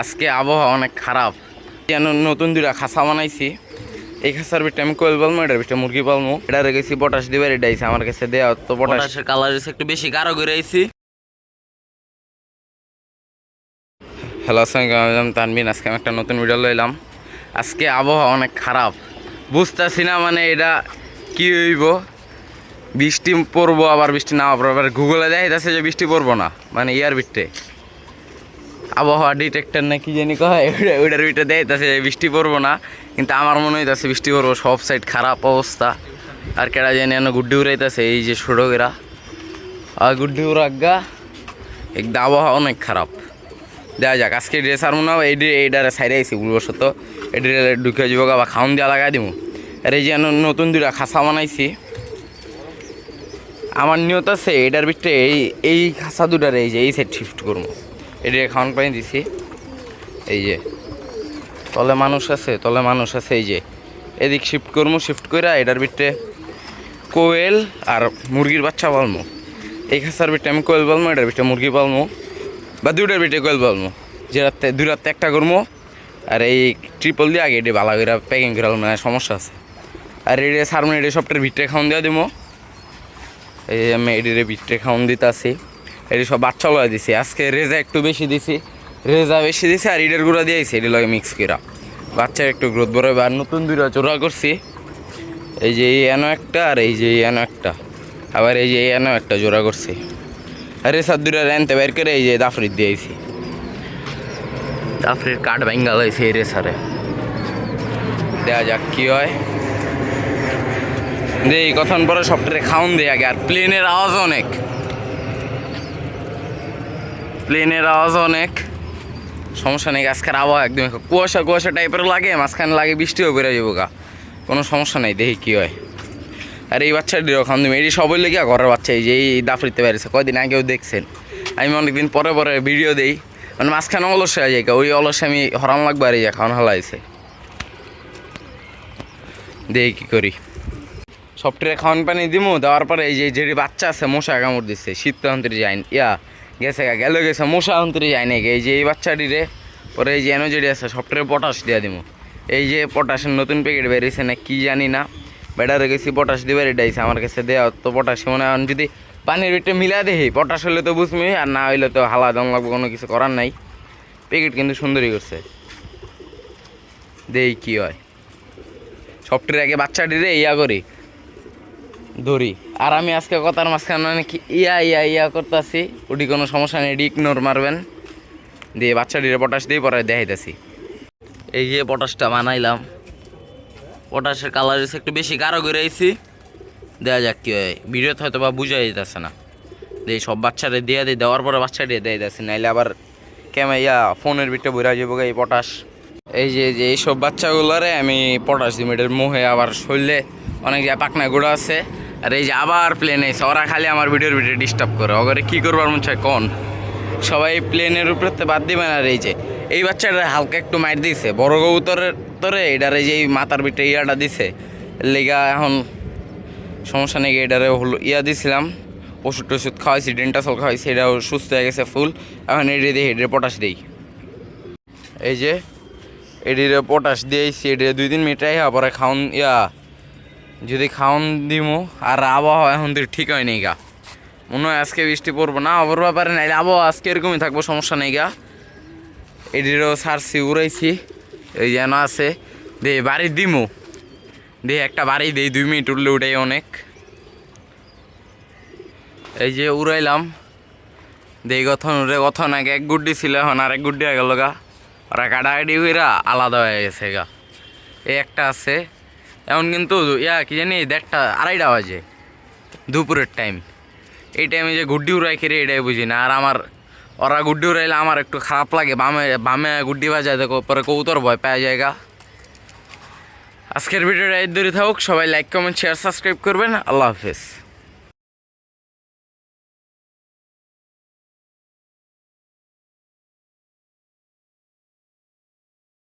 আজকে আবহাওয়া অনেক খারাপ। যেন নতুন দুইটা খাঁচা বানাইছি। এই খাঁচার ভিতরে আমি কোয়েল পালমো, এটার ভিতরে মুরগি পালমো। এটা রেখেছি পটাশ দিবার, এটা আইছে আমার কাছে দেওয়া। তো পটাশের কালার একটু বেশি গাঢ় করে আইছি। হ্যালো, আসসালামু আলাইকুম, তানবিন। আজকে আমি একটা নতুন ভিডিও লইলাম। আজকে আবহাওয়া অনেক খারাপ, বুঝতেছি না মানে এটা কি হইব। বৃষ্টি পড়বো, আবার বৃষ্টি না পড়বো, আবার গুগলে দেখাইতেছে যে বৃষ্টি পড়বো না, মানে ইয়ার ভিতরে আবহাওয়া ডিটেক্টর না কি জানি কয়, ওইটার ভিতরে দেখাইতেছে যে বৃষ্টি পড়বো না, কিন্তু আমার মনে হইতেছে বৃষ্টি পড়বো। সব সাইড খারাপ অবস্থা। আর কেডা জানি গুড্ডি উড়াইতেছে, এই যে ছোটকেরা আর গুড্ডি উড়াগা। একদম আবহাওয়া অনেক খারাপ। দেখা যাক, আজকে ড্রেস আর মনে হয় এইটারে সাইডে আইসি ভুলবশত, এটি ঢুকে যাবো বা খাওন দিয়া লাগাই দিব। আর এই যে নতুন দুইটা খাঁচা বানাইছি। আমার নিয়ত আছে এটার ভিতরে এই খাঁচা দুটারে এই যে এই সাইড শিফট করবো। এটি খাওয়ান পানি দিছি। এই যে তলে মানুষ আছে, এই যে এদিক শিফট করবো। শিফট করে এটার ভিতরে কোয়েল আর মুরগির বাচ্চা পালমো। এই খাঁচার ভিতরে আমি কোয়েল পালমো, এটার ভিতরে মুরগি পালমো, বা দুইটার ভিতরে কোয়েল পালমো। যে রাত্রে দুই রাত্রে একটা করবো। আর এই ট্রিপল দিয়ে আগে এটি ভালো করে প্যাকিং করে মানে সমস্যা আছে। আর এটি সারমোন এটি সবটার ভিতরে খাওয়ান দেওয়া দিব। এই যে আমি এটির ভিতরে খাওয়ান দিতে আসি। এটি সব বাচ্চা লয় দিছি। আজকে রেজা একটু বেশি দিছি, আর ইটের গুঁড়া দিয়েছি, এটি লগে মিক্স করা। বাচ্চার একটু গ্রোথ বড় হবে। আর নতুন দুইটা জোড়া করছি। এই যে এই এনো একটা, আর এই যে এই এনো একটা, আবার এই যে এই এনো একটা জোড়া করছি। আর রেসার দুইটা রেনতে বের করে এই যে দাফরির দিয়েছি। দাফরির কাঠ ভাঙ্গা হয়েছে এই রেসারে। দেখা যাক কি হয়। এই কখন পরে সবটারে খাওন দিয়ে আগে। আর প্লেনের আওয়াজ অনেক সমস্যা নেই। আজকের আবহাওয়া একদম কুয়াশা টাইপের লাগে, মাঝখানে লাগে বৃষ্টিও বেড়ে যাবো গা, কোনো সমস্যা নেই। দেখি কী হয়। আর এই বাচ্চাটিরও খাওয়ান দিবে। এটি সবই লেগে ঘরের বাচ্চা, এই যে এই দাফরিতে বেড়েছে। কয়দিন আগেও দেখছেন, আমি অনেকদিন পরে ভিডিও দিই, মানে মাঝখানে অলস হয়ে যায়। ওই অলসে আমি হরান লাগবে। আর এই খাওয়ান হালাইছে। দেখি কী করি। সবটারে খাওয়ান পানি দিমু। দেওয়ার পরে এই যে যেটি বাচ্চা আছে মশা কামড় দিচ্ছে, শীত তো অন্তরে যায় গেছে মশা অন্তরে যায় নাকি। এই যে এই বাচ্চাটিরে পরে এই যে এনো যেটি আছে সবটারে পটাশ দিয়ে দিমু। এই যে পটাশের নতুন প্যাকেট বেরিয়েছে না কি জানি না, বেটারে গেছি পটাশ দিবে, এটা আইছে আমার কাছে দেওয়া। তো পটাশ মনে হয় যদি পানির ভিতরে মিলা দেখি, পটাশ হলে তো বুঝমি, আর না হইলে তো হালা দম লাগবে, কোনো কিছু করার নাই। প্যাকেট কিন্তু সুন্দরই করছে। দেখি কী হয়। সবটির আগে বাচ্চাটিরে করি ধরি। আর আমি আজকে কথার মাঝখানে মানে কি ইয়া করতেছি, ওটি কোনো সমস্যা নেই, এটি ইগনোর মারবেন। দিয়ে বাচ্চাটিরে পটাশ দিয়ে পরে দেখাইতেছি। এই যে পটাশটা বানাইলাম, পটাশের কালার একটু বেশি গাঢ় করে আইছি। দেওয়া যাক কী হয়। ভিডিওতে হয়তো বা বুঝা যেতেছে না। দিয়ে সব বাচ্চারে দিয়ে দেওয়ার পরে বাচ্চাটিয়ে দিয়ে দিতেছি, নাইলে আবার ফোনের ভিতরে বইরা যাবো এই পটাশ। এই যে এইসব বাচ্চাগুলোরে আমি পটাশ দিই। এটার মুখে আবার শরীরে অনেক পাকনা গুঁড়ো আছে। আর এই যে আবার প্লেন এসে, ওরা খালি আমার ভিডিওর ভিতরে ডিস্টার্ব করে। ওরে কী করবার মন চায় কোন, সবাই প্লেনের উপরে বাদ দিবেন। আর এই যে এই বাচ্চাটা হালকা একটু মাইর দিছে, বড় কবুতরের তরে এটার এই যে এই মাথার ভিতরে ইয়াটা দিছে, লেগা এখন সমস্যা নেই। এটারে হলো দিছিলাম, ওষুধ খাওয়াইছি, ডেন্টাসল খাওয়াইছি, এটাও সুস্থ হয়ে গেছে ফুল। এখন এটি দিই, এটারে পটাশ দিই। এই যে এটিরে পটাশ দিয়েছি, এটি 2-3 মিনিট পরে খাওন যদি খাওন দিমু। আর আবহাওয়া এখন তো ঠিক হয় নি গা, মনে হয় আজকে বৃষ্টি পড়বো না, আবার ব্যাপারে নাই, আবহাওয়া আজকে এরকমই থাকবো, সমস্যা নেই গা। এটিরও সারছি, উড়াইছি, এই যেন আছে। দিয়ে বাড়ি দিমু, দিয়ে একটা বাড়ি দিই, 2 মিনিট উঠলে উঠাই অনেক। এই যে উড়াইলাম, দিয়ে গথন আগে এক গুড্ডি ছিল, এখন আর এক গুড্ডি হয়ে গেল গা। ওরা কাটাকাটি কইরা আলাদা হয়ে গেছে গা। এই একটা আছে এখন, কিন্তু কি জানি 2:30 বাজে দুপুরের টাইম। এই টাইমে যে গুড্ডি উড়াই খেয়ে এটাই বুঝি না। আর ওরা গুড্ডি উড়াইলে আমার একটু খারাপ লাগে, বামে গুড্ডি বাজায় দেখো, পরে কবুতর ভয় পাওয়া জায়গা। আজকের ভিডিওটা এই দূরে থাকুক। সবাই লাইক, কমেন্ট, শেয়ার, সাবস্ক্রাইব করবেন। আল্লাহ হাফেজ।